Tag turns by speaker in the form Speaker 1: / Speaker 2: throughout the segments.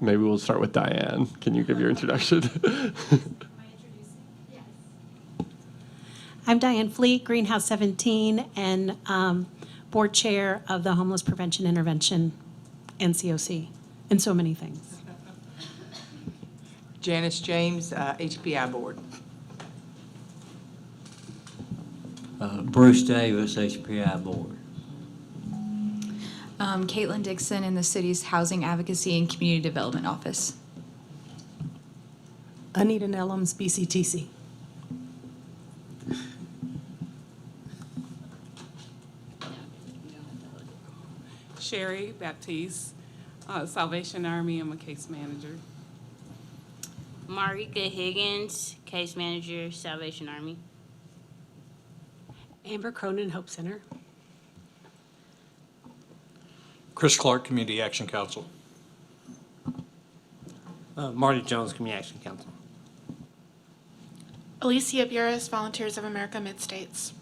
Speaker 1: maybe we'll start with Diane. Can you give your introduction?
Speaker 2: I'm Diane Fleet, Greenhouse 17, and board chair of the Homeless Prevention Intervention, NCOC, and so many things.
Speaker 3: Janice James, HPI Board.
Speaker 4: Bruce Davis, HPI Board.
Speaker 5: Caitlin Dixon in the city's Housing Advocacy and Community Development Office.
Speaker 2: Anita Nellums, BCTC.
Speaker 6: Sherry Baptiste, Salvation Army. I'm a case manager.
Speaker 7: Marika Higgins, case manager, Salvation Army.
Speaker 2: Amber Cronin, Hope Center.
Speaker 8: Chris Clark, Community Action Council.
Speaker 9: Marty Jones, Community Action Council.
Speaker 10: Alicia Buras, Volunteers of America Mid-States.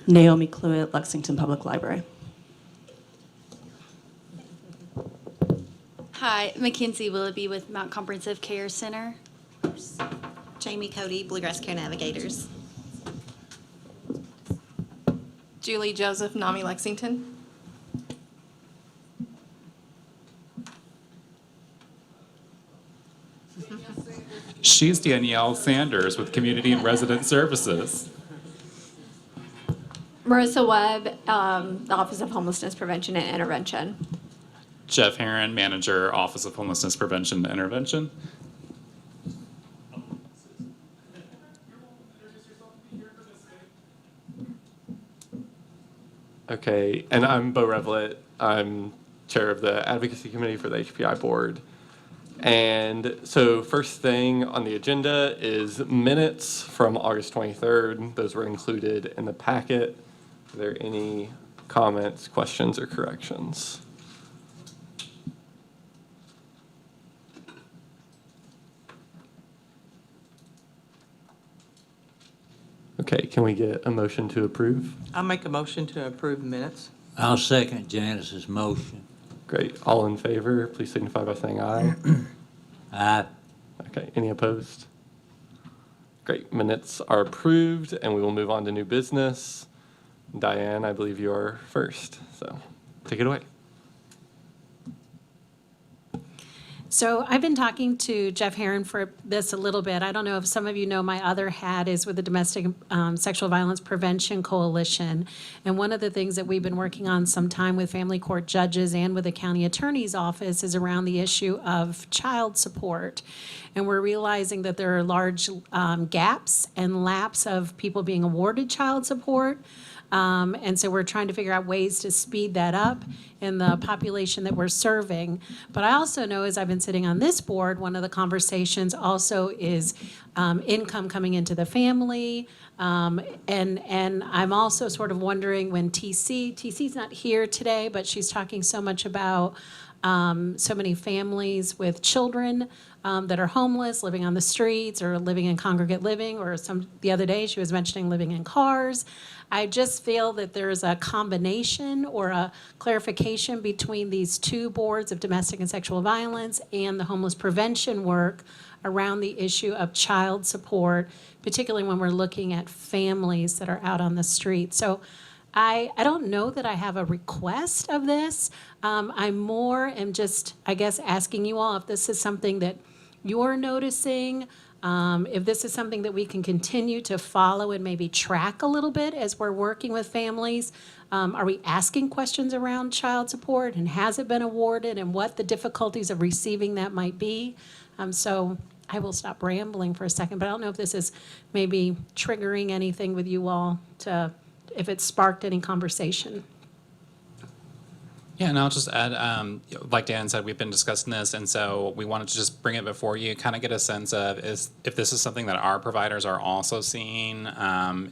Speaker 11: Naomi Cluett, Lexington Public Library.
Speaker 5: Hi, Mackenzie Willoughby with Mount Comprehensive Care Center.
Speaker 12: Jamie Cody, Bluegrass Care Navigators.
Speaker 10: Julie Joseph, NAMI Lexington.
Speaker 13: She's Danielle Sanders with Community and Resident Services.
Speaker 14: Marissa Webb, the Office of Homelessness Prevention and Intervention.
Speaker 13: Jeff Herron, Manager, Office of Homelessness Prevention and Intervention.
Speaker 1: Okay, and I'm Bo Revlett. I'm chair of the advocacy committee for the HPI board. And so first thing on the agenda is minutes from August 23rd. Those were included in the packet. Are there any comments, questions, or corrections? Okay, can we get a motion to approve?
Speaker 3: I'll make a motion to approve minutes.
Speaker 4: I'll second Janice's motion.
Speaker 1: Great. All in favor, please signify by saying aye.
Speaker 4: Aye.
Speaker 1: Okay, any opposed? Great, minutes are approved, and we will move on to new business. Diane, I believe you are first, so take it away.
Speaker 2: So I've been talking to Jeff Herron for this a little bit. I don't know if some of you know my other hat is with the Domestic Sexual Violence Prevention Coalition. And one of the things that we've been working on some time with family court judges and with the county attorney's office is around the issue of child support. And we're realizing that there are large gaps and lapse of people being awarded child support. And so we're trying to figure out ways to speed that up in the population that we're serving. But I also know, as I've been sitting on this board, one of the conversations also is income coming into the family. And I'm also sort of wondering when TC's not here today, but she's talking so much about so many families with children that are homeless, living on the streets or living in congregate living, or the other day she was mentioning living in cars. I just feel that there's a combination or a clarification between these two boards of domestic and sexual violence and the homeless prevention work around the issue of child support, particularly when we're looking at families that are out on the street. So I don't know that I have a request of this. I'm more am just, I guess, asking you all if this is something that you're noticing, if this is something that we can continue to follow and maybe track a little bit as we're working with families. Are we asking questions around child support, and has it been awarded, and what the difficulties of receiving that might be? So I will stop rambling for a second, but I don't know if this is maybe triggering anything with you all, if it sparked any conversation.
Speaker 13: Yeah, and I'll just add, like Dan said, we've been discussing this, and so we wanted to just bring it before you, kind of get a sense of if this is something that our providers are also seeing.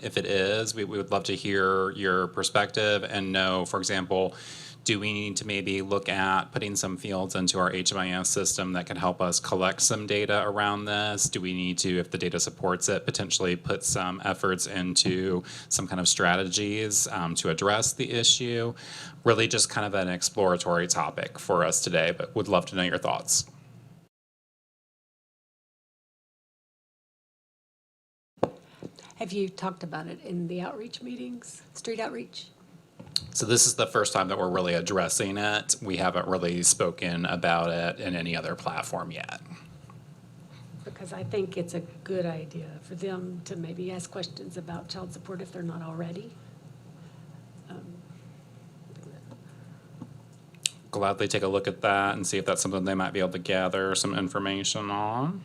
Speaker 13: If it is, we would love to hear your perspective and know, for example, Do we need to maybe look at putting some fields into our HMIS system that can help us collect some data around this? Do we need to, if the data supports it, potentially put some efforts into some kind of strategies to address the issue? Really just kind of an exploratory topic for us today, but would love to know your thoughts.
Speaker 15: Have you talked about it in the outreach meetings, street outreach?
Speaker 13: So this is the first time that we're really addressing it. We haven't really spoken about it in any other platform yet.
Speaker 15: Because I think it's a good idea for them to maybe ask questions about child support if they're not already.
Speaker 13: Gladly take a look at that and see if that's something they might be able to gather some information on.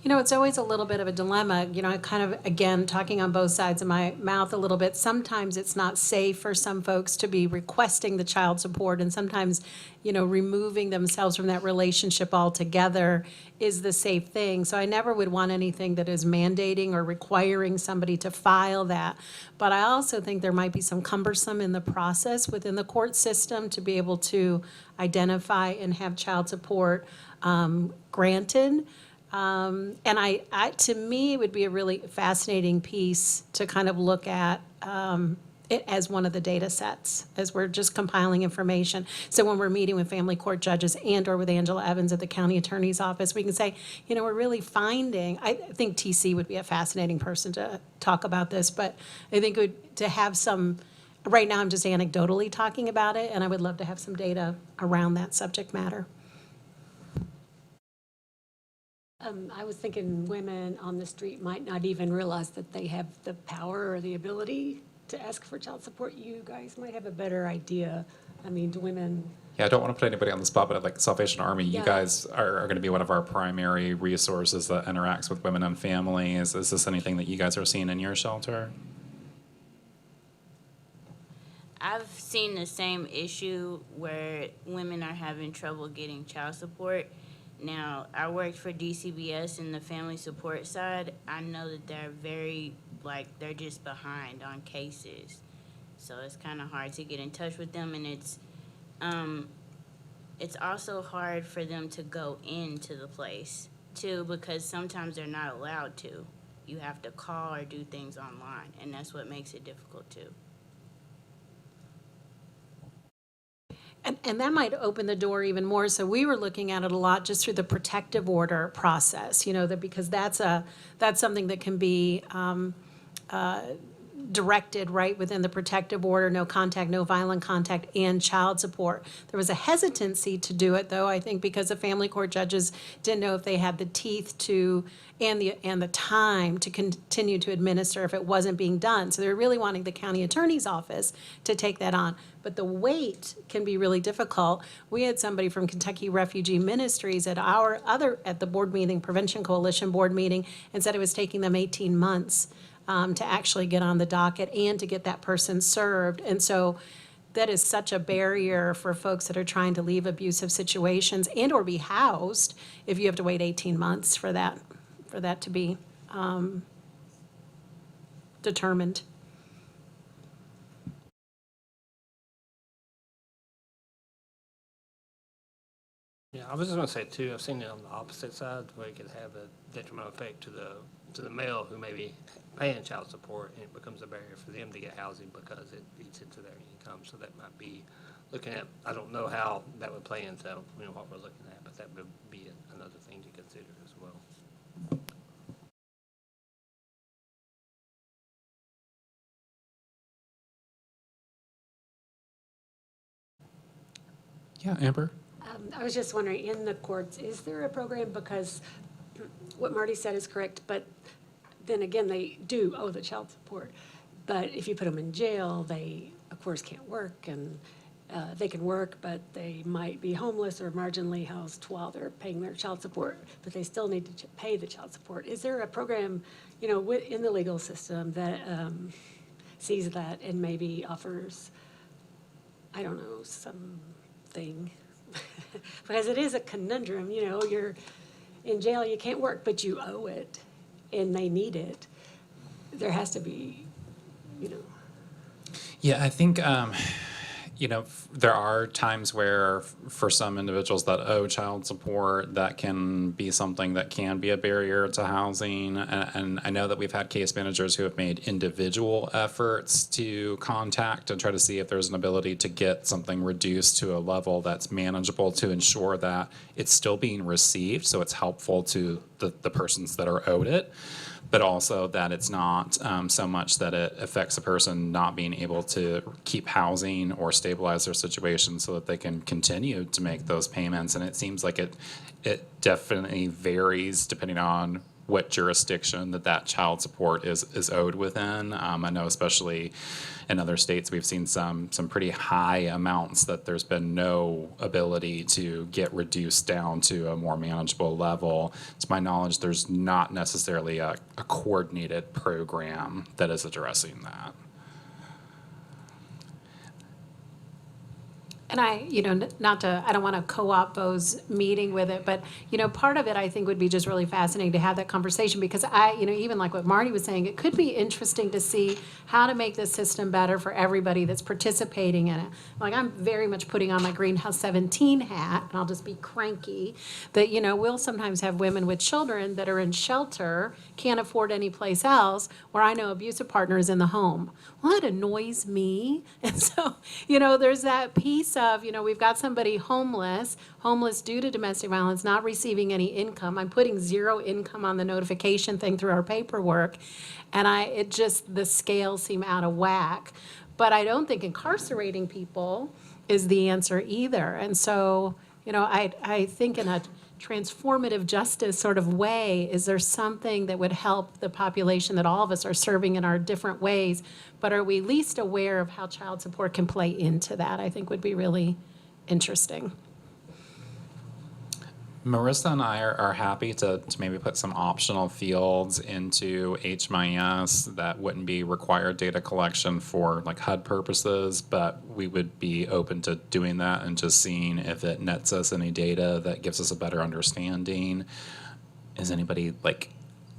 Speaker 2: You know, it's always a little bit of a dilemma, you know, kind of, again, talking on both sides of my mouth a little bit. Sometimes it's not safe for some folks to be requesting the child support, and sometimes, you know, removing themselves from that relationship altogether is the safe thing. So I never would want anything that is mandating or requiring somebody to file that. But I also think there might be some cumbersome in the process within the court system to be able to identify and have child support granted. And to me, it would be a really fascinating piece to kind of look at it as one of the data sets, as we're just compiling information. So when we're meeting with family court judges and or with Angela Evans at the county attorney's office, we can say, you know, we're really finding, I think TC would be a fascinating person to talk about this, but I think to have some, right now I'm just anecdotally talking about it, and I would love to have some data around that subject matter.
Speaker 15: I was thinking women on the street might not even realize that they have the power or the ability to ask for child support. You guys might have a better idea. I mean, do women?
Speaker 13: Yeah, I don't want to put anybody on the spot, but like Salvation Army, you
Speaker 15: Yeah.
Speaker 13: guys are going to be one of our primary resources that interacts with women and families. Is this anything that you guys are seeing in your shelter?
Speaker 7: I've seen the same issue where women are having trouble getting child support. Now, I worked for DCBS in the family support side. I know that they're they're just behind on cases. So it's kind of hard to get in touch with them, and it's also hard for them to go into the place, too, because sometimes they're not allowed to. You have to call or do things online, and that's what makes it difficult, too.
Speaker 2: And that might open the door even more. So we were looking at it a lot just through the protective order process, you know, because that's something that can be directed right within the protective order, no contact, no violent contact, and child support. There was a hesitancy to do it, though, I think, because the family court judges didn't know if they had the teeth to and the time to continue to administer if it wasn't being done. So they were really wanting the county attorney's office to take that on. But the wait can be really difficult. We had somebody from Kentucky Refugee Ministries at the board meeting, Prevention Coalition board meeting, and said it was taking them 18 months to actually get on the docket and to get that person served. And so that is such a barrier for folks that are trying to leave abusive situations and or be housed if you have to wait 18 months for that to be determined.
Speaker 9: Yeah, I was just gonna say too, I've seen it on the opposite side, where it could have a detrimental effect to the male who may be paying child support, and it becomes a barrier for them to get housing because it eats into their income. So that might be looking at, I don't know how that would play into, you know, what we're looking at, but that would be another thing to consider as well.
Speaker 13: Yeah, Amber?
Speaker 15: I was just wondering, in the courts, is there a program, because what Marty said is correct, but then again, they do owe the child support. But if you put them in jail, they, of course, can't work, and they can work, but they might be homeless or marginally housed while they're paying their child support, but they still need to pay the child support. Is there a program, you know, in the legal system that sees that and maybe offers, I don't know, something? Because it is a conundrum, you know, you're in jail, you can't work, but you owe it, and they need it. There has to be you know.
Speaker 13: Yeah, I think, there are times where for some individuals that owe child support, that can be something that can be a barrier to housing. And I know that we've had case managers who have made individual efforts to contact and try to see if there's an ability to get something reduced to a level that's manageable to ensure that it's still being received, so it's helpful to the persons that are owed it, but also that it's not so much that it affects a person not being able to keep housing or stabilize their situation so that they can continue to make those payments. And it seems like it definitely varies depending on what jurisdiction that child support is owed within. I know especially in other states, we've seen some pretty high amounts that there's been no ability to get reduced down to a more manageable level. To my knowledge, there's not necessarily a coordinated program that is addressing that.
Speaker 2: And I don't want to co-opt Bo's meeting with it, but, part of it I think would be just really fascinating to have that conversation, because even like what Marty was saying, it could be interesting to see how to make this system better for everybody that's participating in it. Like, I'm very much putting on my Greenhouse 17 hat, and I'll just be cranky, that, we'll sometimes have women with children that are in shelter, can't afford any place else, where I know abusive partner is in the home. Well, that annoys me. And so, there's that piece of, we've got somebody homeless due to domestic violence, not receiving any income. I'm putting 0 income on the notification thing through our paperwork. And the scales seem out of whack. But I don't think incarcerating people is the answer either. And so, I think in a transformative justice sort of way, is there something that would help the population that all of us are serving in our different ways, but are we least aware of how child support can play into that, I think would be really interesting.
Speaker 13: Marissa and I are happy to maybe put some optional fields into HMIS that wouldn't be required data collection for like HUD purposes, but we would be open to doing that and just seeing if it nets us any data that gives us a better understanding. Is anybody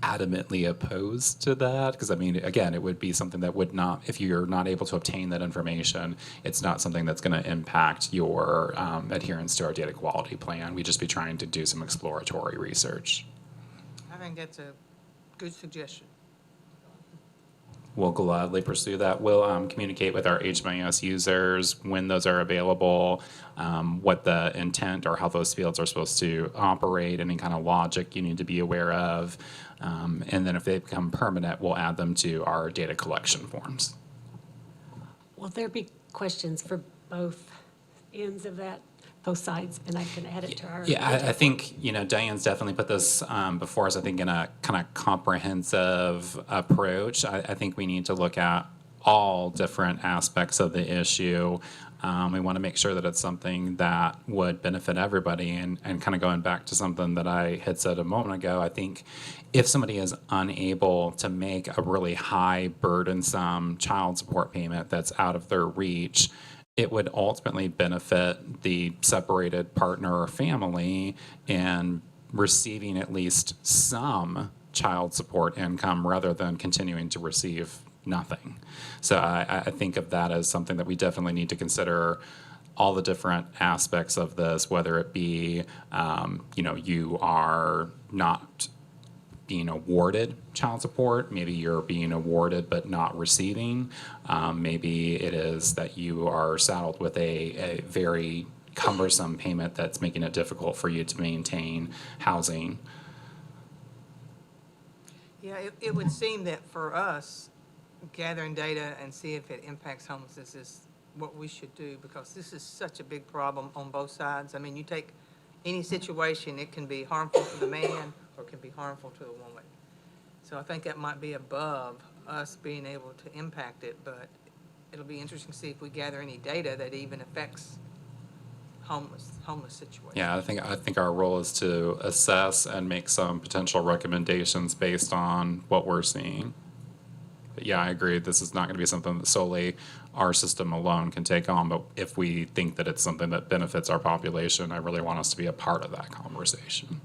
Speaker 13: adamantly opposed to that? Because again, it would be something that would not, if you're not able to obtain that information, it's not something that's going to impact your adherence to our data quality plan. We'd just be trying to do some exploratory research.
Speaker 3: I think that's a good suggestion.
Speaker 13: We'll gladly pursue that. We'll communicate with our HMIS users when those are available, what the intent or how those fields are supposed to operate, any kind of logic you need to be aware of. And then if they become permanent, we'll add them to our data collection forms.
Speaker 15: Will there be questions for both ends of that, both sides, and I can add it to our.
Speaker 13: Yeah, I think, Diane's definitely put this before us, I think, in a kind of comprehensive approach. I think we need to look at all different aspects of the issue. We want to make sure that it's something that would benefit everybody. And kind of going back to something that I had said a moment ago, I think if somebody is unable to make a really high, burdensome child support payment that's out of their reach, it would ultimately benefit the separated partner or family in receiving at least some child support income rather than continuing to receive nothing. So I think of that as something that we definitely need to consider all the different aspects of this, whether it be, you are not being awarded child support, maybe you're being awarded but not receiving. Maybe it is that you are saddled with a very cumbersome payment that's making it difficult for you to maintain housing.
Speaker 3: Yeah, it would seem that for us, gathering data and see if it impacts homelessness is what we should do, because this is such a big problem on both sides. You take any situation, it can be harmful to the man or it can be harmful to the woman. So I think that might be above us being able to impact it, but it'll be interesting to see if we gather any data that even affects homeless situation.
Speaker 13: Yeah, I think our role is to assess and make some potential recommendations based on what we're seeing. But yeah, I agree. This is not going to be something that solely our system alone can take on. But if we think that it's something that benefits our population, I really want us to be a part of that conversation.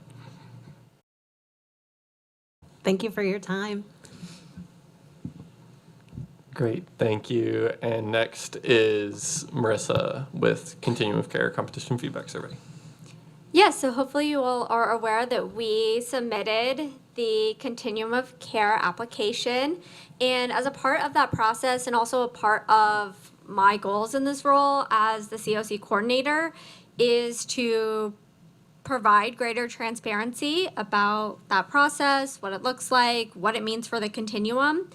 Speaker 2: Thank you for your time.
Speaker 1: Great, thank you. And next is Marissa with Continuum of Care Competition Feedback Survey.
Speaker 14: Yes, so hopefully you all are aware that we submitted the Continuum of Care application. And as a part of that process and also a part of my goals in this role as the COC coordinator is to provide greater transparency about that process, what it looks like, what it means for the continuum.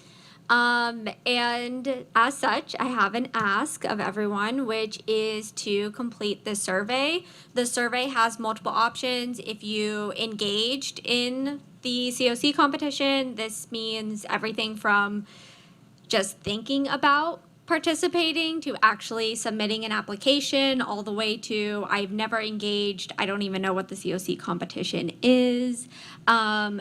Speaker 14: And as such, I have an ask of everyone, which is to complete the survey. The survey has multiple options. If you engaged in the COC competition, this means everything from just thinking about participating to actually submitting an application, all the way to I've never engaged, I don't even know what the COC competition is.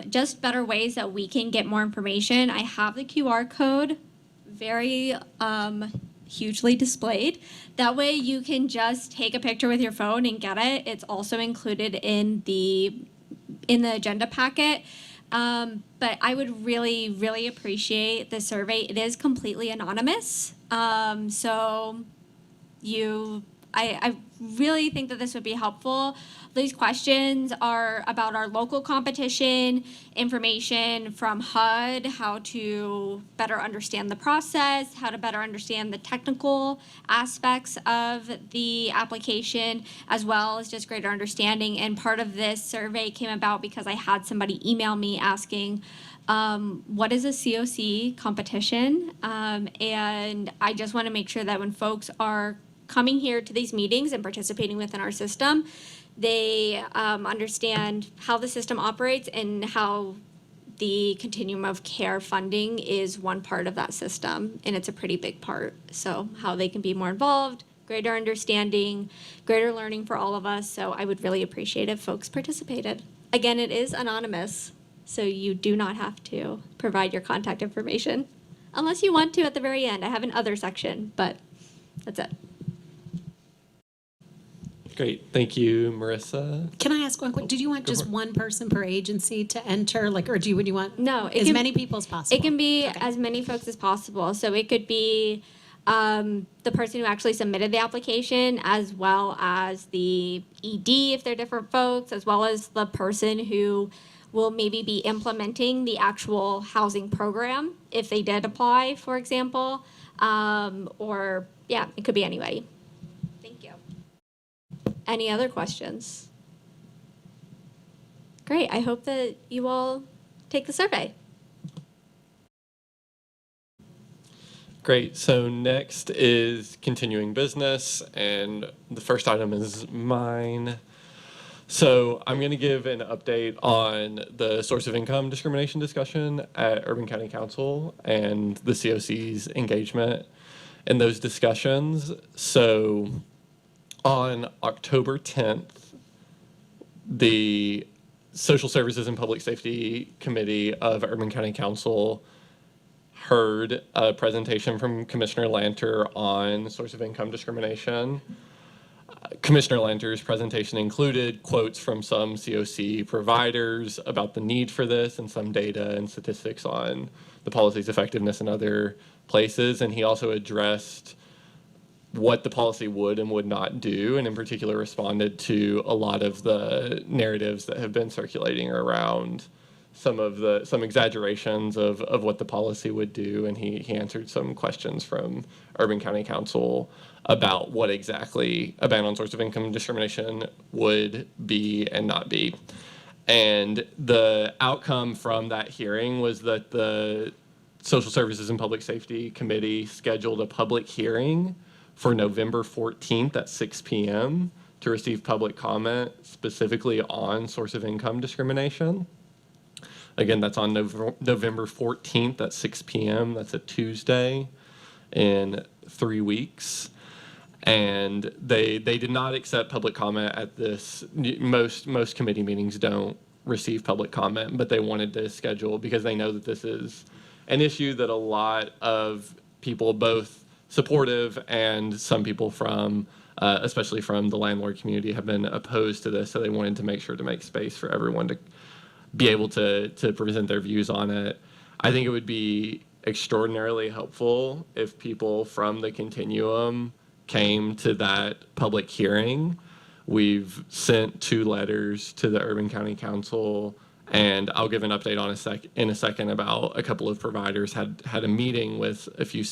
Speaker 14: Just better ways that we can get more information. I have the QR code very hugely displayed. That way you can just take a picture with your phone and get it. It's also included in the agenda packet. But I would really, really appreciate the survey. It is completely anonymous. So I really think that this would be helpful. These questions are about our local competition, information from HUD, how to better understand the process, how to better understand the technical aspects of the application, as well as just greater understanding. And part of this survey came about because I had somebody email me asking, what is a COC competition? And I just want to make sure that when folks are coming here to these meetings and participating within our system, they understand how the system operates and how the continuum of care funding is one part of that system, and it's a pretty big part. So how they can be more involved, greater understanding, greater learning for all of us. So I would really appreciate if folks participated. Again, it is anonymous, so you do not have to provide your contact information unless you want to at the very end. I have an other section, but that's it.
Speaker 1: Great, thank you, Marissa.
Speaker 2: Can I ask one quick, did you want just one person per agency to enter, like, or would you want
Speaker 14: No,
Speaker 2: as many people as possible?
Speaker 14: It can be as many folks as possible. So it could be the person who actually submitted the application, as well as the ED if they're different folks, as well as the person who will maybe be implementing the actual housing program if they did apply, for example. Or yeah, it could be anybody. Thank you. Any other questions? Great. I hope that you all take the survey.
Speaker 1: Great, so next is continuing business, and the first item is mine. So I'm going to give an update on the source of income discrimination discussion at Urban County Council and the COC's engagement in those discussions. So on October 10th, the Social Services and Public Safety Committee of Urban County Council heard a presentation from Commissioner Lanter on source of income discrimination. Commissioner Lanter's presentation included quotes from some COC providers about the need for this and some data and statistics on the policy's effectiveness in other places. And he also addressed what the policy would and would not do, and in particular responded to a lot of the narratives that have been circulating around some exaggerations of what the policy would do, and he answered some questions from Urban County Council about what exactly a ban on source of income discrimination would be and not be. And the outcome from that hearing was that the Social Services and Public Safety Committee scheduled a public hearing for November 14th at 6 p.m. to receive public comment specifically on source of income discrimination. Again, that's on November 14th at 6 p.m. That's a Tuesday in 3 weeks. And they did not accept public comment at this. Most committee meetings don't receive public comment, but they wanted to schedule because they know that this is an issue that a lot of people, both supportive and some people from, especially from the landlord community, have been opposed to this. So they wanted to make sure to make space for everyone to be able to present their views on it. I think it would be extraordinarily helpful if people from the continuum came to that public hearing. We've sent 2 letters to the Urban County Council, and I'll give an update in a second about a couple of providers had a meeting with a few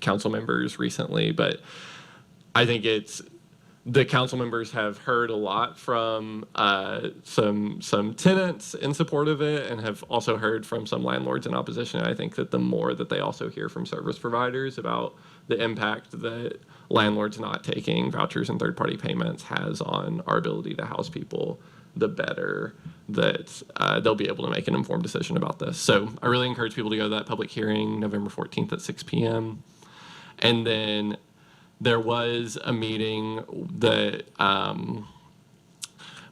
Speaker 1: council members recently. But I think the council members have heard a lot from some tenants in support of it, and have also heard from some landlords in opposition. I think that the more that they also hear from service providers about the impact that landlords not taking vouchers and third-party payments has on our ability to house people, the better that they'll be able to make an informed decision about this. So I really encourage people to go to that public hearing November 14th at 6 p.m. And then there was a meeting that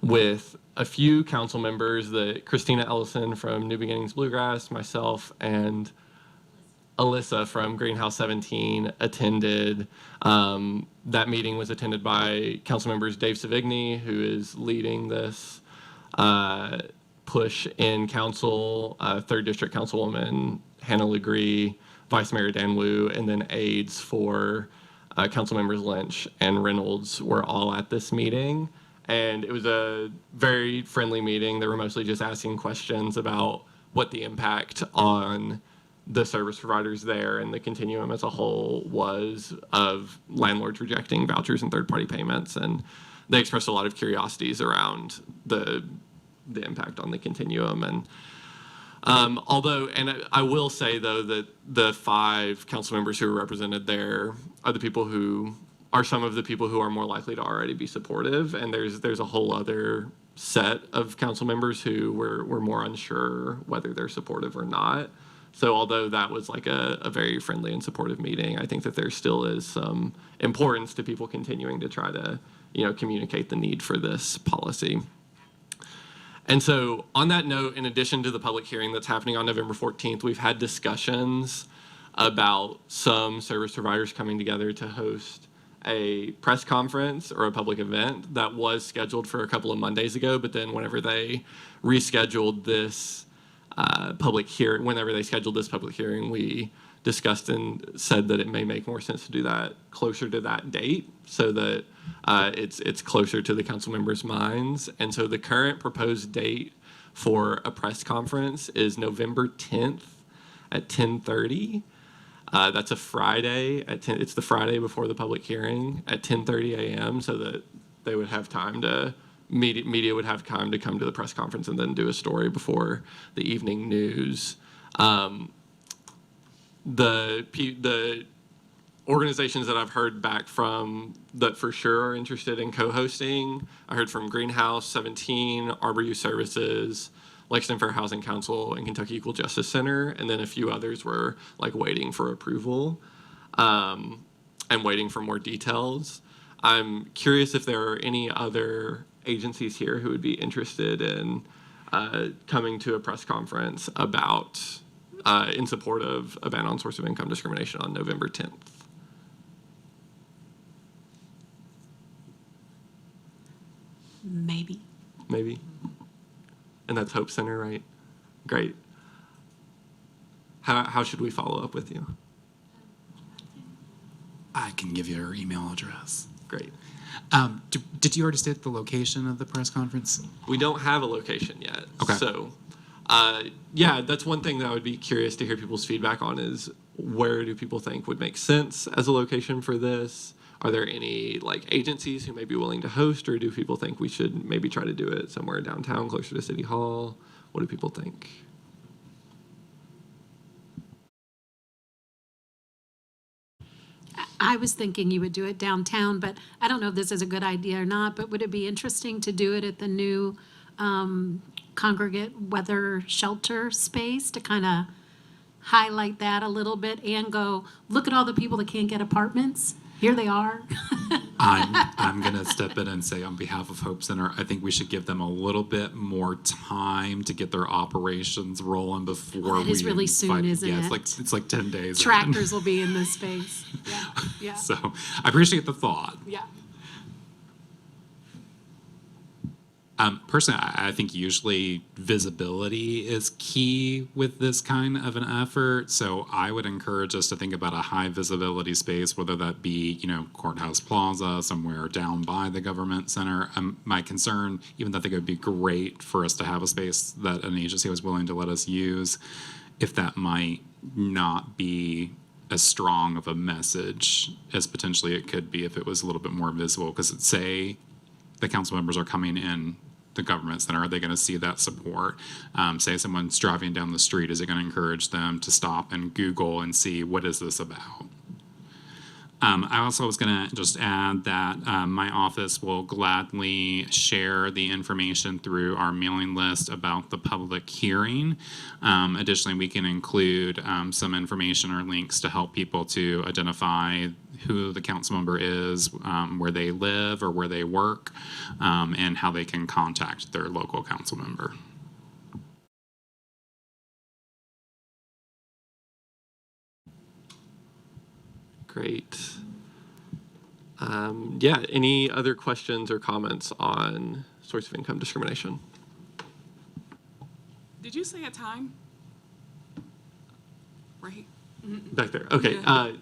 Speaker 1: with a few council members, that Christina Ellison from New Beginnings Bluegrass, myself, and Alyssa from Greenhouse 17 attended. That meeting was attended by council members Dave Savigny, who is leading this push in council, 3rd District Councilwoman Hannah Legree, Vice Mayor Dan Wu, and then aides for council members Lynch and Reynolds were all at this meeting. And it was a very friendly meeting. They were mostly just asking questions about what the impact on the service providers there and the continuum as a whole was of landlords rejecting vouchers and third-party payments. And they expressed a lot of curiosities around the impact on the continuum. And although, and I will say though that the 5 council members who were represented there are the people who are some of the people who are more likely to already be supportive, and there's a whole other set of council members who were more unsure whether they're supportive or not. So although that was like a very friendly and supportive meeting, I think that there still is some importance to people continuing to try to, communicate the need for this policy. And so on that note, in addition to the public hearing that's happening on November 14th, we've had discussions about some service providers coming together to host a press conference or a public event that was scheduled for a couple of Mondays ago, but then whenever they rescheduled this whenever they scheduled this public hearing, we discussed and said that it may make more sense to do that closer to that date so that it's closer to the council members' minds. And so the current proposed date for a press conference is November 10th at 10:30. That's a Friday it's the Friday before the public hearing at 10:30 a.m. so that they would have time to media would have time to come to the press conference and then do a story before the evening news. The organizations that I've heard back from that for sure are interested in co-hosting, I heard from Greenhouse 17, Arbor Youth Services, Lexington Fair Housing Council, and Kentucky Equal Justice Center, and then a few others were like waiting for approval and waiting for more details. I'm curious if there are any other agencies here who would be interested in coming to a press conference about in support of a ban on source of income discrimination on November 10th.
Speaker 2: Maybe.
Speaker 1: And that's Hope Center, right? Great. How should we follow up with you?
Speaker 16: I can give you her email address.
Speaker 1: Great.
Speaker 16: Did you already state the location of the press conference?
Speaker 1: We don't have a location yet.
Speaker 16: Okay.
Speaker 1: So, that's one thing that I would be curious to hear people's feedback on is where do people think would make sense as a location for this? Are there any agencies who may be willing to host, or do people think we should maybe try to do it somewhere downtown closer to City Hall? What do people think?
Speaker 2: I was thinking you would do it downtown, but I don't know if this is a good idea or not, but would it be interesting to do it at the new congregate weather shelter space to kind of highlight that a little bit and go, look at all the people that can't get apartments? Here they are.
Speaker 16: I'm going to step in and say on behalf of Hope Center, I think we should give them a little bit more time to get their operations rolling before
Speaker 2: That is really soon, isn't it?
Speaker 16: It's like 10 days.
Speaker 2: Tractors will be in this space. Yeah.
Speaker 16: So I appreciate the thought.
Speaker 2: Yeah.
Speaker 16: Personally, I think usually visibility is key with this kind of an effort. So I would encourage us to think about a high visibility space, whether that be, Courthouse Plaza, somewhere down by the government center. My concern, even though I think it would be great for us to have a space that an agency was willing to let us use, if that might not be as strong of a message as potentially it could be if it was a little bit more visible. Because say the council members are coming in the government center, are they going to see that support? Say someone's driving down the street, is it going to encourage them to stop and Google and see what is this about? I also was going to just add that my office will gladly share the information through our mailing list about the public hearing. Additionally, we can include some information or links to help people to identify who the council member is, where they live or where they work, and how they can contact their local council member.
Speaker 1: Great. Yeah, any other questions or comments on source of income discrimination?
Speaker 6: Did you say a time? Right?
Speaker 1: Back there. Okay.
Speaker 6: Yeah.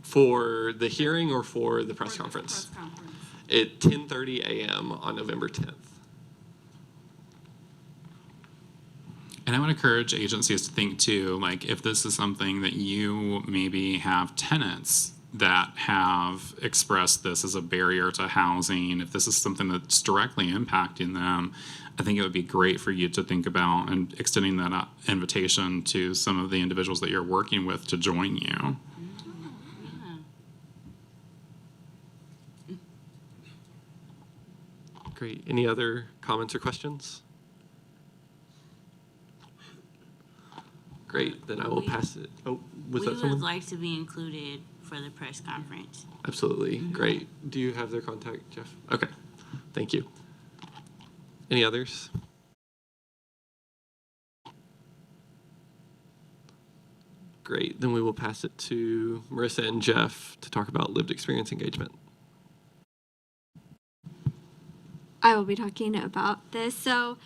Speaker 1: For the hearing or for the press conference?
Speaker 6: Press conference.
Speaker 1: At 10:30 a.m. on November 10th.
Speaker 16: And I would encourage agencies to think too, like if this is something that you maybe have tenants that have expressed this as a barrier to housing, if this is something that's directly impacting them, I think it would be great for you to think about and extending that invitation to some of the individuals that you're working with to join you.
Speaker 1: Great. Any other comments or questions? Great. Then I will pass it. Oh, was that
Speaker 7: We
Speaker 1: someone?
Speaker 7: would like to be included for the press conference.
Speaker 1: Absolutely. Great. Do you have their contact, Jeff? Okay. Thank you. Any others? Great. Then we will pass it to Marissa and Jeff to talk about lived experience engagement.
Speaker 14: I will be talking about this. So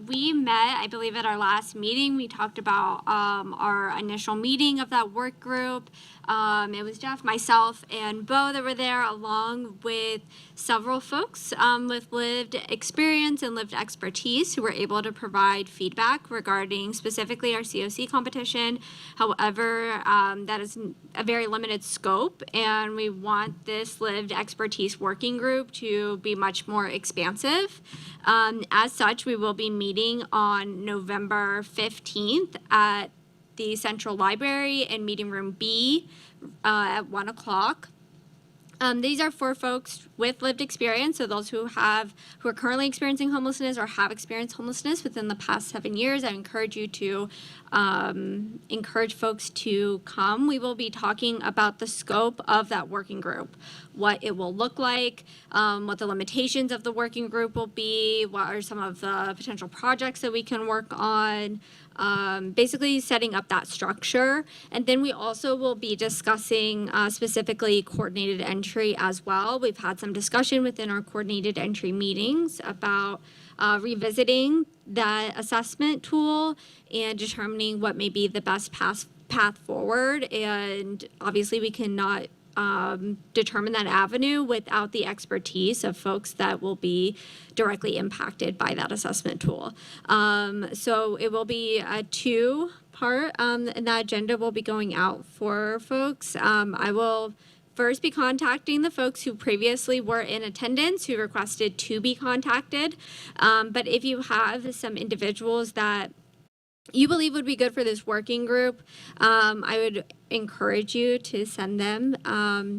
Speaker 14: we met, I believe, at our last meeting. We talked about our initial meeting of that work group. It was Jeff, myself, and Bo that were there, along with several folks with lived experience and lived expertise who were able to provide feedback regarding specifically our COC competition. However, that is a very limited scope, and we want this lived expertise working group to be much more expansive. As such, we will be meeting on November 15th at the Central Library in Meeting Room B at 1 o'clock. These are for folks with lived experience, so those who are currently experiencing homelessness or have experienced homelessness within the past 7 years. I encourage you to encourage folks to come. We will be talking about the scope of that working group, what it will look like, what the limitations of the working group will be, what are some of the potential projects that we can work on. Basically setting up that structure. And then we also will be discussing specifically coordinated entry as well. We've had some discussion within our coordinated entry meetings about revisiting that assessment tool and determining what may be the best path forward. And obviously we cannot determine that avenue without the expertise of folks that will be directly impacted by that assessment tool. So it will be a two-part, and that agenda will be going out for folks. I will first be contacting the folks who previously were in attendance who requested to be contacted. But if you have some individuals that you believe would be good for this working group, I would encourage you to send them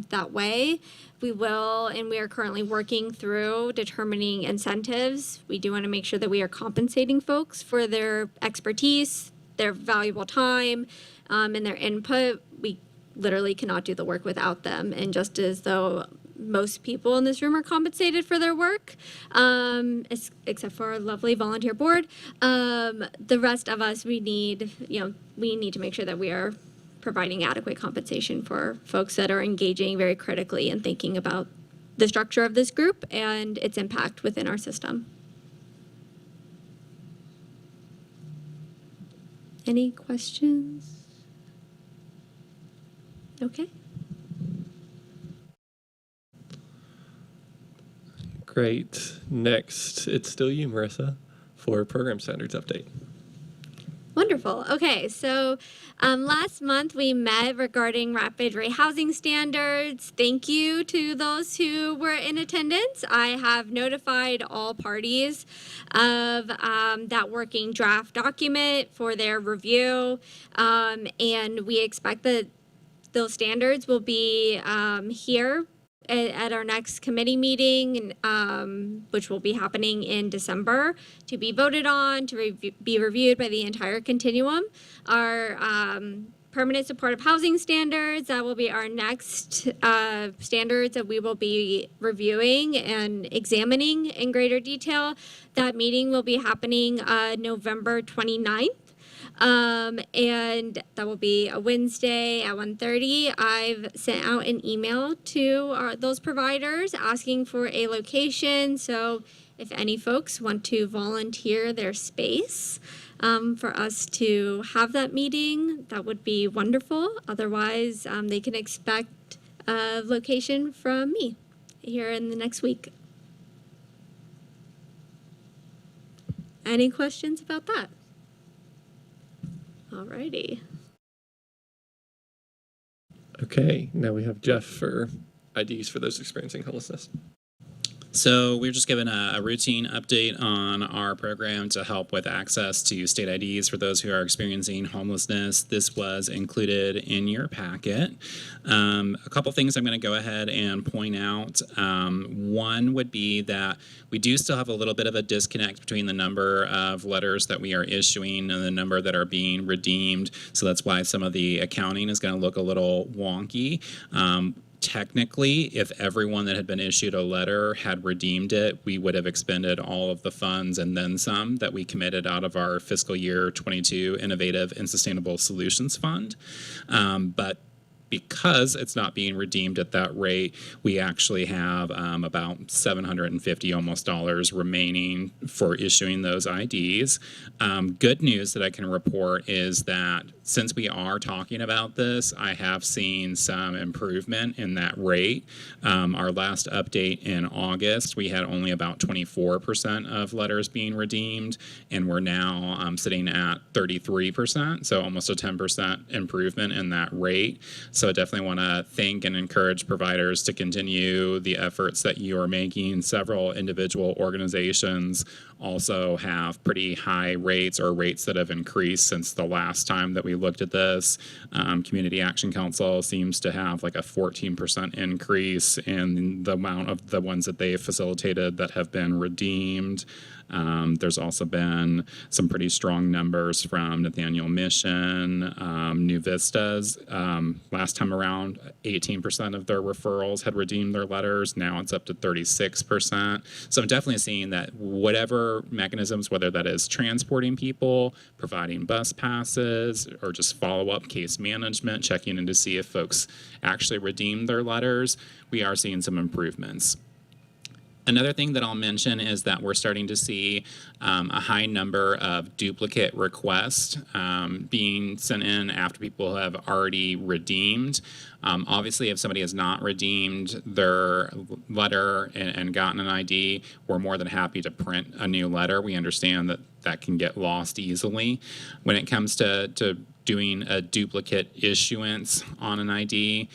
Speaker 14: that way. We will, and we are currently working through determining incentives. We do want to make sure that we are compensating folks for their expertise, their valuable time, and their input. We literally cannot do the work without them. And just as though most people in this room are compensated for their work, except for our lovely volunteer board. The rest of us, we need to make sure that we are providing adequate compensation for folks that are engaging very critically and thinking about the structure of this group and its impact within our system. Any questions? Okay.
Speaker 1: Great. Next, it's still you, Marissa, for program standards update.
Speaker 14: Wonderful. Okay, so last month we met regarding rapid rehousing standards. Thank you to those who were in attendance. I have notified all parties of that working draft document for their review, and we expect that those standards will be here at our next committee meeting, which will be happening in December, to be voted on, to be reviewed by the entire continuum. Our permanent supportive housing standards, that will be our next standards that we will be reviewing and examining in greater detail. That meeting will be happening November 29th. And that will be a Wednesday at 1:30. I've sent out an email to those providers asking for a location. So if any folks want to volunteer their space for us to have that meeting, that would be wonderful. Otherwise, they can expect a location from me here in the next week. Any questions about that? Alrighty.
Speaker 1: Okay, now we have Jeff for IDs for those experiencing homelessness.
Speaker 13: So we're just given a routine update on our program to help with access to state IDs for those who are experiencing homelessness. This was included in your packet. A couple things I'm going to go ahead and point out. One would be that we do still have a little bit of a disconnect between the number of letters that we are issuing and the number that are being redeemed. So that's why some of the accounting is going to look a little wonky. Technically, if everyone that had been issued a letter had redeemed it, we would have expended all of the funds and then some that we committed out of our fiscal year 22 Innovative and Sustainable Solutions Fund. But because it's not being redeemed at that rate, we actually have about $750 almost dollars remaining for issuing those IDs. Good news that I can report is that since we are talking about this, I have seen some improvement in that rate. Our last update in August, we had only about 24% of letters being redeemed, and we're now sitting at 33%, so almost a 10% improvement in that rate. So I definitely want to thank and encourage providers to continue the efforts that you are making. Several individual organizations also have pretty high rates or rates that have increased since the last time that we looked at this. Community Action Council seems to have like a 14% increase in the amount of the ones that they've facilitated that have been redeemed. There's also been some pretty strong numbers from Nathaniel Mission, New Vistas. Last time around, 18% of their referrals had redeemed their letters. Now it's up to 36%. So I'm definitely seeing that whatever mechanisms, whether that is transporting people, providing bus passes, or just follow-up case management, checking in to see if folks actually redeemed their letters, we are seeing some improvements. Another thing that I'll mention is that we're starting to see a high number of duplicate requests being sent in after people have already redeemed. Obviously, if somebody has not redeemed their letter and gotten an ID, we're more than happy to print a new letter. We understand that that can get lost easily. When it comes to doing a duplicate issuance on an ID,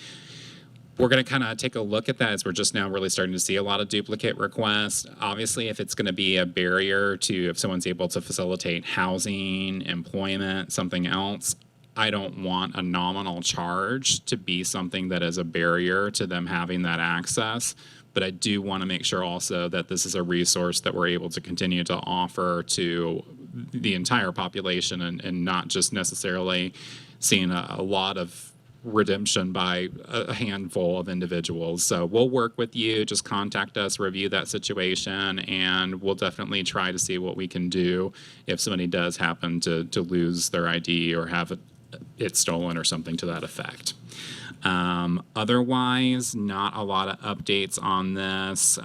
Speaker 13: we're going to kind of take a look at that as we're just now really starting to see a lot of duplicate requests. Obviously, if it's going to be a barrier to if someone's able to facilitate housing, employment, something else, I don't want a nominal charge to be something that is a barrier to them having that access. But I do want to make sure also that this is a resource that we're able to continue to offer to the entire population and not just necessarily seeing a lot of redemption by a handful of individuals. So we'll work with you, just contact us, review that situation, and we'll definitely try to see what we can do if somebody does happen to lose their ID or have it stolen or something to that effect.
Speaker 16: Otherwise, not a lot of updates on this.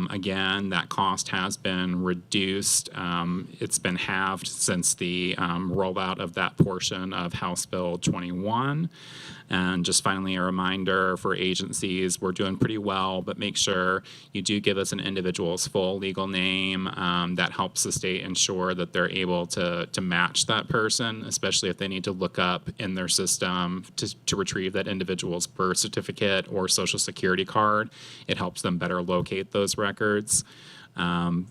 Speaker 16: Again, that cost has been reduced. It's been halved since the rollout of that portion of House Bill 21. And just finally, a reminder for agencies, we're doing pretty well, but make sure you do give us an individual's full legal name. That helps the state ensure that they're able to match that person, especially if they need to look up in their system to retrieve that individual's birth certificate or social security card. It helps them better locate those records.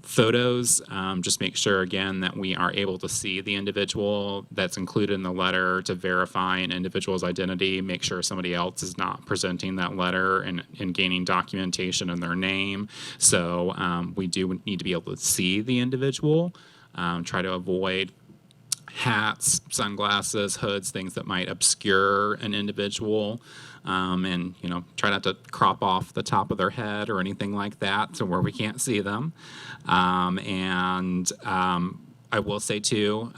Speaker 16: Photos, just make sure again that we are able to see the individual that's included in the letter to verify an individual's identity. Make sure somebody else is not presenting that letter and gaining documentation in their name. So we do need to be able to see the individual. Try to avoid hats, sunglasses, hoods, things that might obscure an individual. And, try not to crop off the top of their head or anything like that to where we can't see them. I will say, too,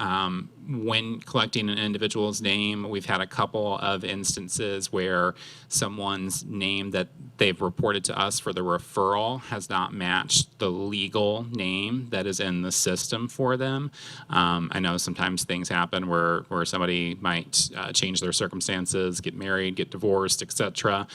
Speaker 16: when collecting an individual's name, we've had a couple of instances where someone's name that they've reported to us for the referral has not matched the legal name that is in the system for them. I know sometimes things happen where somebody might change their circumstances, get married, get divorced, etc.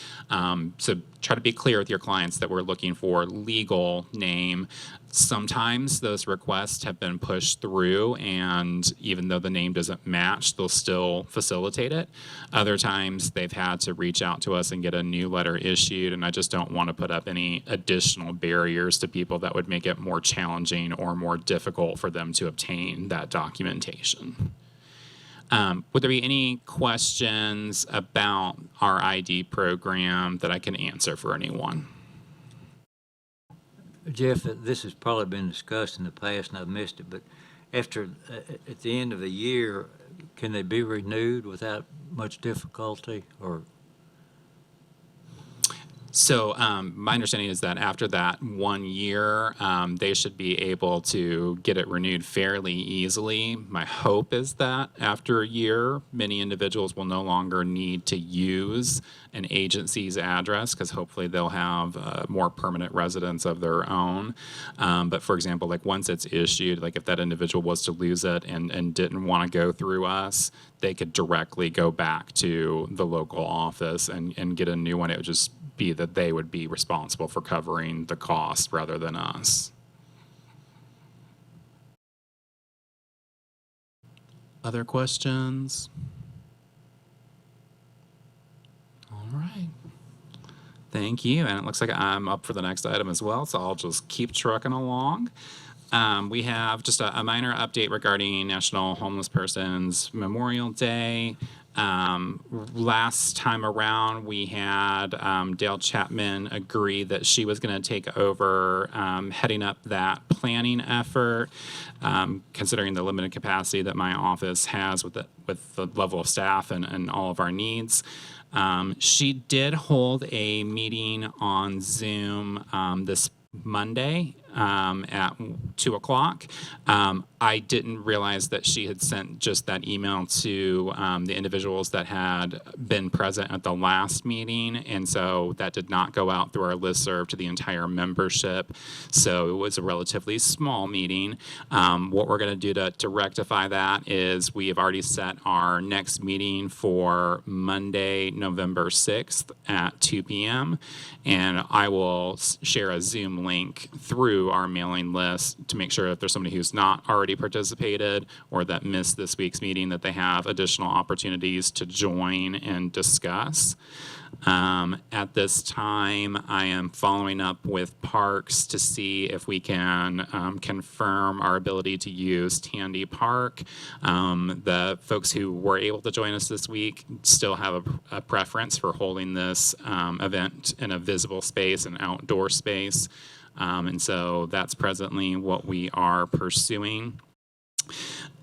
Speaker 16: So try to be clear with your clients that we're looking for legal name. Sometimes those requests have been pushed through, and even though the name doesn't match, they'll still facilitate it. Other times they've had to reach out to us and get a new letter issued, and I just don't want to put up any additional barriers to people that would make it more challenging or more difficult for them to obtain that documentation. Would there be any questions about our ID program that I can answer for anyone?
Speaker 4: Jeff, this has probably been discussed in the past and I've missed it, but after, at the end of a year, can they be renewed without much difficulty or?
Speaker 16: So my understanding is that after that 1 year, they should be able to get it renewed fairly easily. My hope is that after a year, many individuals will no longer need to use an agency's address because hopefully they'll have more permanent residence of their own. But for example, like once it's issued, like if that individual was to lose it and didn't want to go through us, they could directly go back to the local office and get a new one. It would just be that they would be responsible for covering the cost rather than us. Other questions? All right. Thank you. And it looks like I'm up for the next item as well, so I'll just keep trucking along. We have just a minor update regarding National Homeless Persons Memorial Day. Last time around, we had Dale Chapman agree that she was going to take over heading up that planning effort, considering the limited capacity that my office has with the level of staff and all of our needs. She did hold a meeting on Zoom this Monday at 2 o'clock. I didn't realize that she had sent just that email to the individuals that had been present at the last meeting, and so that did not go out through our listserv to the entire membership. So it was a relatively small meeting. What we're going to do to rectify that is we have already set our next meeting for Monday, November 6th at 2 p.m., and I will share a Zoom link through our mailing list to make sure if there's somebody who's not already participated or that missed this week's meeting that they have additional opportunities to join and discuss. At this time, I am following up with Parks to see if we can confirm our ability to use Tandy Park. The folks who were able to join us this week still have a preference for holding this event in a visible space, an outdoor space. And so that's presently what we are pursuing.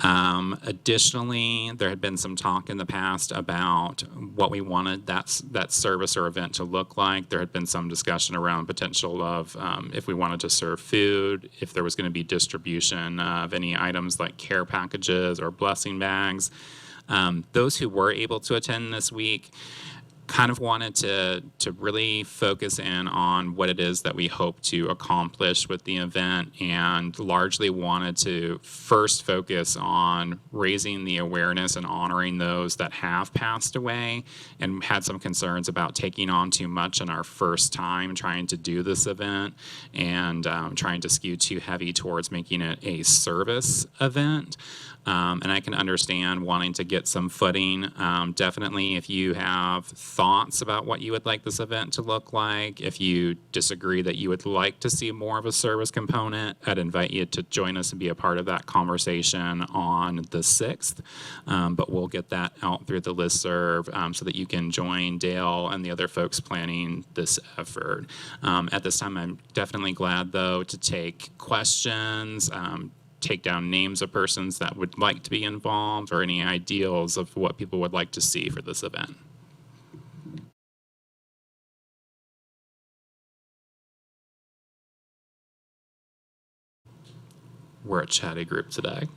Speaker 16: Additionally, there had been some talk in the past about what we wanted that service or event to look like. There had been some discussion around potential of if we wanted to serve food, if there was going to be distribution of any items like care packages or blessing bags. Those who were able to attend this week
Speaker 13: kind of wanted to really focus in on what it is that we hope to accomplish with the event, and largely wanted to first focus on raising the awareness and honoring those that have passed away, and had some concerns about taking on too much in our first time trying to do this event, and trying to skew too heavy towards making it a service event. And I can understand wanting to get some footing. Definitely, if you have thoughts about what you would like this event to look like, if you disagree that you would like to see more of a service component, I'd invite you to join us and be a part of that conversation on the 6th. But we'll get that out through the listserv so that you can join Dale and the other folks planning this effort. At this time, I'm definitely glad, though, to take questions, take down names of persons that would like to be involved, or any ideals of what people would like to see for this event. We're a chatty group today.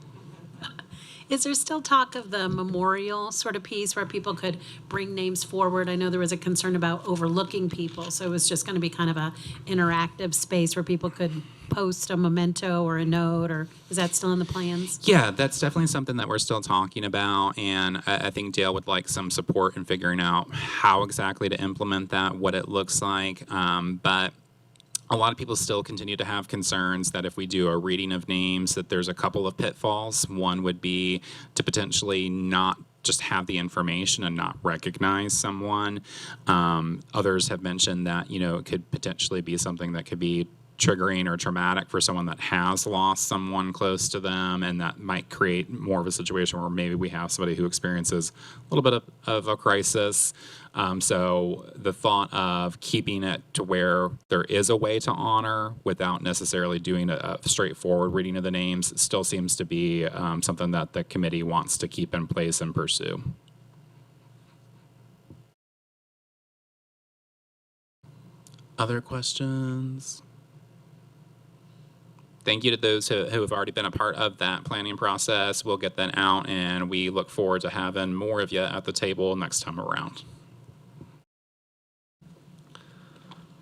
Speaker 2: Is there still talk of the memorial sort of piece where people could bring names forward? I know there was a concern about overlooking people, so it was just going to be kind of a interactive space where people could post a memento or a note, or is that still in the plans?
Speaker 13: Yeah, that's definitely something that we're still talking about, and I think Dale would like some support in figuring out how exactly to implement that, what it looks like, but a lot of people still continue to have concerns that if we do a reading of names, that there's a couple of pitfalls. One would be to potentially not just have the information and not recognize someone. Others have mentioned that, it could potentially be something that could be triggering or traumatic for someone that has lost someone close to them, and that might create more of a situation where maybe we have somebody who experiences a little bit of a crisis. So the thought of keeping it to where there is a way to honor without necessarily doing a straightforward reading of the names still seems to be something that the committee wants to keep in place and pursue. Other questions? Thank you to those who have already been a part of that planning process. We'll get that out, and we look forward to having more of you at the table next time around.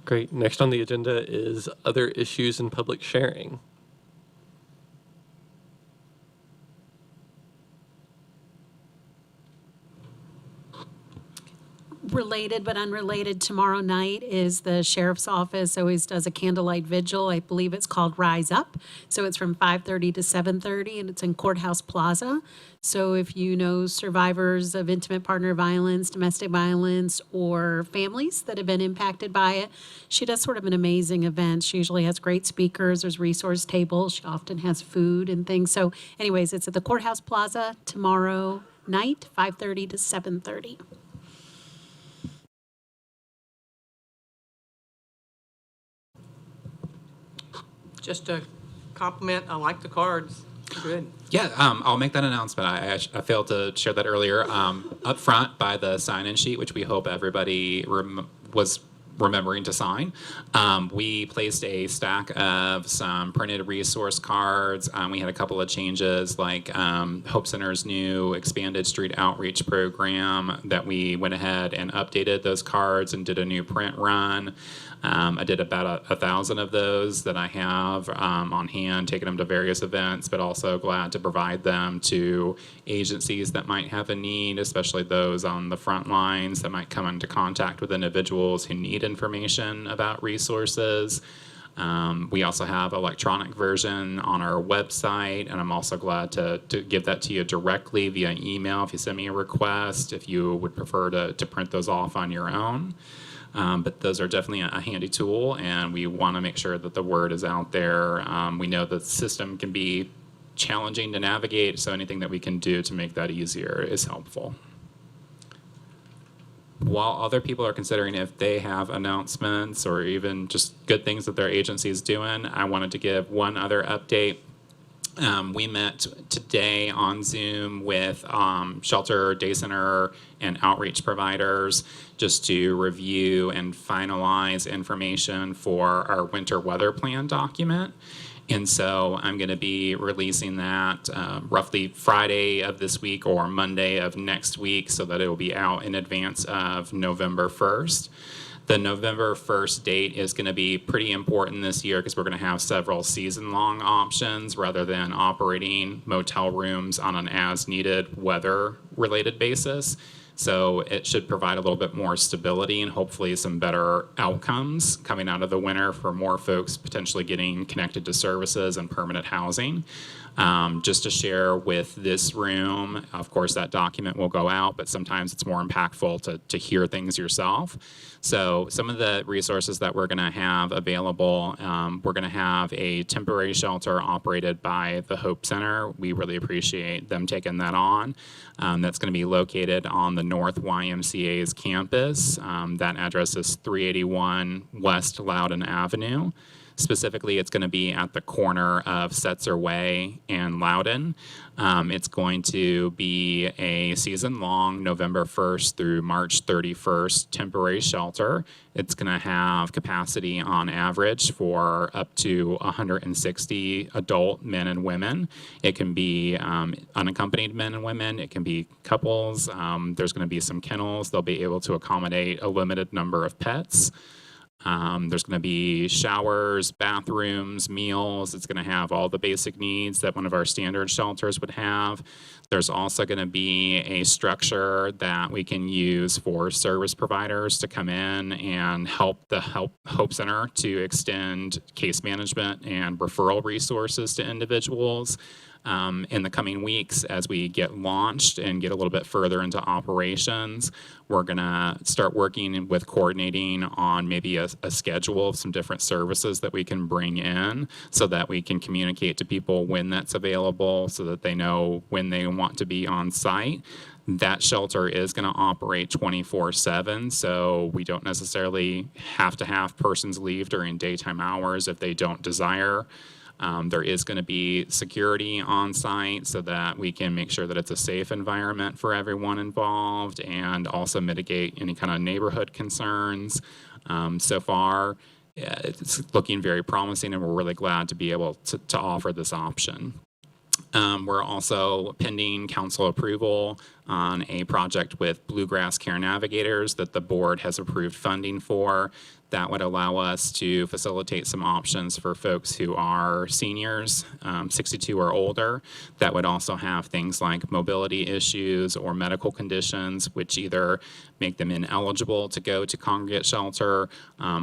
Speaker 1: Great. Next on the agenda is other issues and public sharing.
Speaker 2: Related but unrelated, tomorrow night is the sheriff's office always does a candlelight vigil. I believe it's called Rise Up. So it's from 5:30 to 7:30, and it's in Courthouse Plaza. So if you know survivors of intimate partner violence, domestic violence, or families that have been impacted by it, she does sort of an amazing event. She usually has great speakers. There's resource tables. She often has food and things. So anyways, it's at the Courthouse Plaza tomorrow night, 5:30 to 7:30.
Speaker 3: Just a compliment, I like the cards, good.
Speaker 13: Yeah, I'll make that announcement. I failed to share that earlier. Up front by the sign-in sheet, which we hope everybody was remembering to sign, we placed a stack of some printed resource cards. We had a couple of changes, like Hope Center's new expanded street outreach program, that we went ahead and updated those cards and did a new print run. I did about 1,000 of those that I have on hand, taking them to various events, but also glad to provide them to agencies that might have a need, especially those on the front lines that might come into contact with individuals who need information about resources. We also have electronic version on our website, and I'm also glad to give that to you directly via email if you send me a request, if you would prefer to print those off on your own. But those are definitely a handy tool, and we want to make sure that the word is out there. We know the system can be challenging to navigate, so anything that we can do to make that easier is helpful. While other people are considering if they have announcements or even just good things that their agency is doing, I wanted to give one other update. We met today on Zoom with shelter, day center, and outreach providers just to review and finalize information for our winter weather plan document. And so I'm going to be releasing that roughly Friday of this week or Monday of next week so that it will be out in advance of November 1st. The November 1st date is going to be pretty important this year because we're going to have several season-long options rather than operating motel rooms on an as-needed weather-related basis. So it should provide a little bit more stability and hopefully some better outcomes coming out of the winter for more folks potentially getting connected to services and permanent housing. Just to share with this room, of course, that document will go out, but sometimes it's more impactful to hear things yourself. So some of the resources that we're going to have available, we're going to have a temporary shelter operated by the Hope Center. We really appreciate them taking that on. That's going to be located on the North YMCA's campus. That address is 381 West Loudon Avenue. Specifically, it's going to be at the corner of Setzer Way and Loudon. It's going to be a season-long, November 1st through March 31st temporary shelter. It's going to have capacity on average for up to 160 adult men and women. It can be unaccompanied men and women. It can be couples. There's going to be some kennels. They'll be able to accommodate a limited number of pets. There's going to be showers, bathrooms, meals. It's going to have all the basic needs that one of our standard shelters would have. There's also going to be a structure that we can use for service providers to come in and help the Hope Center to extend case management and referral resources to individuals. In the coming weeks, as we get launched and get a little bit further into operations, we're going to start working with coordinating on maybe a schedule of some different services that we can bring in so that we can communicate to people when that's available so that they know when they want to be on site. That shelter is going to operate 24/7, so we don't necessarily have to have persons leave during daytime hours if they don't desire. There is going to be security on site so that we can make sure that it's a safe environment for everyone involved and also mitigate any kind of neighborhood concerns. So far, it's looking very promising, and we're really glad to be able to offer this option. We're also pending council approval on a project with Bluegrass Care Navigators that the board has approved funding for. That would allow us to facilitate some options for folks who are seniors, 62 or older, that would also have things like mobility issues or medical conditions, which either make them ineligible to go to congregate shelter,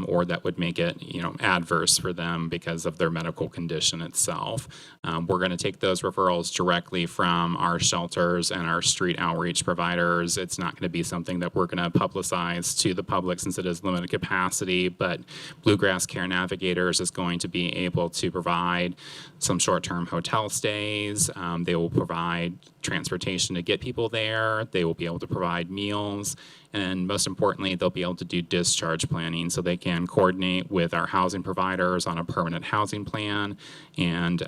Speaker 13: or that would make it, adverse for them because of their medical condition itself. We're going to take those referrals directly from our shelters and our street outreach providers. It's not going to be something that we're going to publicize to the public since it is limited capacity, but Bluegrass Care Navigators is going to be able to provide some short-term hotel stays. They will provide transportation to get people there. They will be able to provide meals. And most importantly, they'll be able to do discharge planning so they can coordinate with our housing providers on a permanent housing plan. And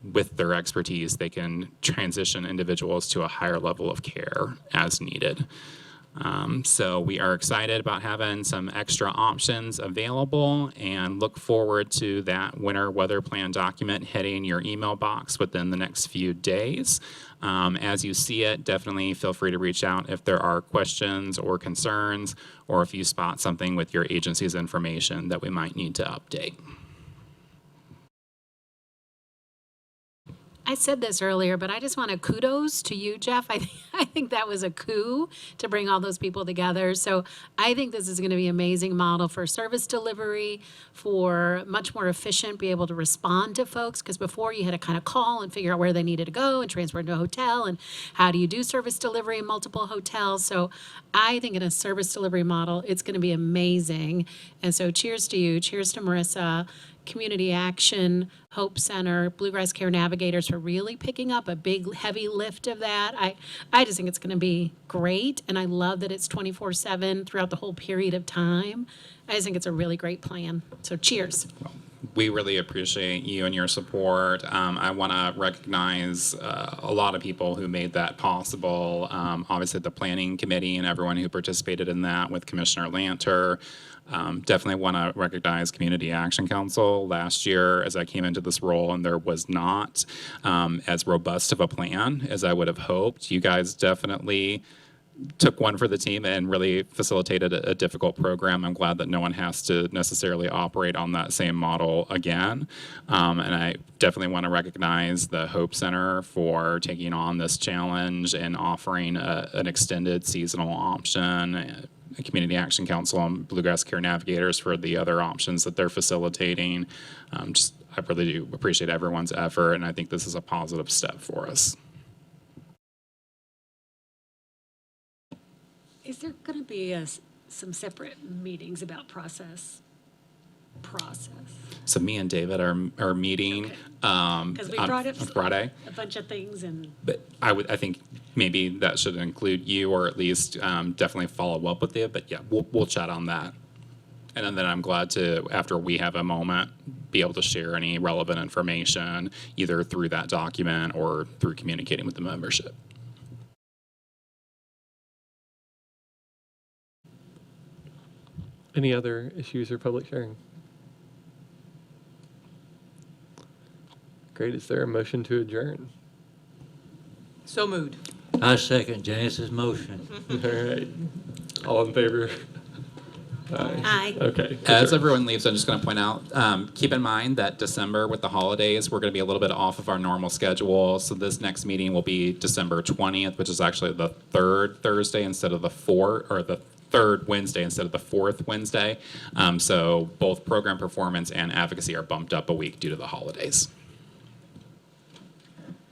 Speaker 13: with their expertise, they can transition individuals to a higher level of care as needed. So we are excited about having some extra options available and look forward to that winter weather plan document hitting your email box within the next few days. As you see it, definitely feel free to reach out if there are questions or concerns, or if you spot something with your agency's information that we might need to update.
Speaker 2: I said this earlier, but I just want to kudos to you, Jeff. I think that was a coup to bring all those people together. So I think this is going to be an amazing model for service delivery, for much more efficient, be able to respond to folks. Because before you had to kind of call and figure out where they needed to go and transfer to a hotel. And how do you do service delivery in multiple hotels? So I think in a service delivery model, it's going to be amazing. And so cheers to you. Cheers to Marissa. Community Action, Hope Center, Bluegrass Care Navigators for really picking up a big, heavy lift of that. I just think it's going to be great, and I love that it's 24/7 throughout the whole period of time. I just think it's a really great plan. So cheers.
Speaker 13: We really appreciate you and your support. I want to recognize a lot of people who made that possible. Obviously, the planning committee and everyone who participated in that with Commissioner Lanter. Definitely want to recognize Community Action Council. Last year, as I came into this role, and there was not as robust of a plan as I would have hoped. You guys definitely took one for the team and really facilitated a difficult program. I'm glad that no one has to necessarily operate on that same model again. And I definitely want to recognize the Hope Center for taking on this challenge and offering an extended seasonal option. Community Action Council and Bluegrass Care Navigators for the other options that they're facilitating. I really do appreciate everyone's effort, and I think this is a positive step for us.
Speaker 15: Is there going to be some separate meetings about process?
Speaker 13: So me and David are meeting
Speaker 15: Because we brought
Speaker 13: on
Speaker 15: up
Speaker 13: Friday.
Speaker 15: a bunch of things and.
Speaker 13: But I think maybe that should include you, or at least definitely follow up with it. But yeah, we'll chat on that. And then I'm glad to, after we have a moment, be able to share any relevant information, either through that document or through communicating with the membership.
Speaker 1: Any other issues or public sharing? Great. Is there a motion to adjourn?
Speaker 3: So moved.
Speaker 4: I second Janice's motion.
Speaker 1: All right. All in favor?
Speaker 12: Aye.
Speaker 1: Okay.
Speaker 13: As everyone leaves, I'm just going to point out, keep in mind that December with the holidays, we're going to be a little bit off of our normal schedule. So this next meeting will be December 20th, which is actually the third Thursday instead of the third Wednesday instead of the fourth Wednesday. So both program performance and advocacy are bumped up a week due to the holidays.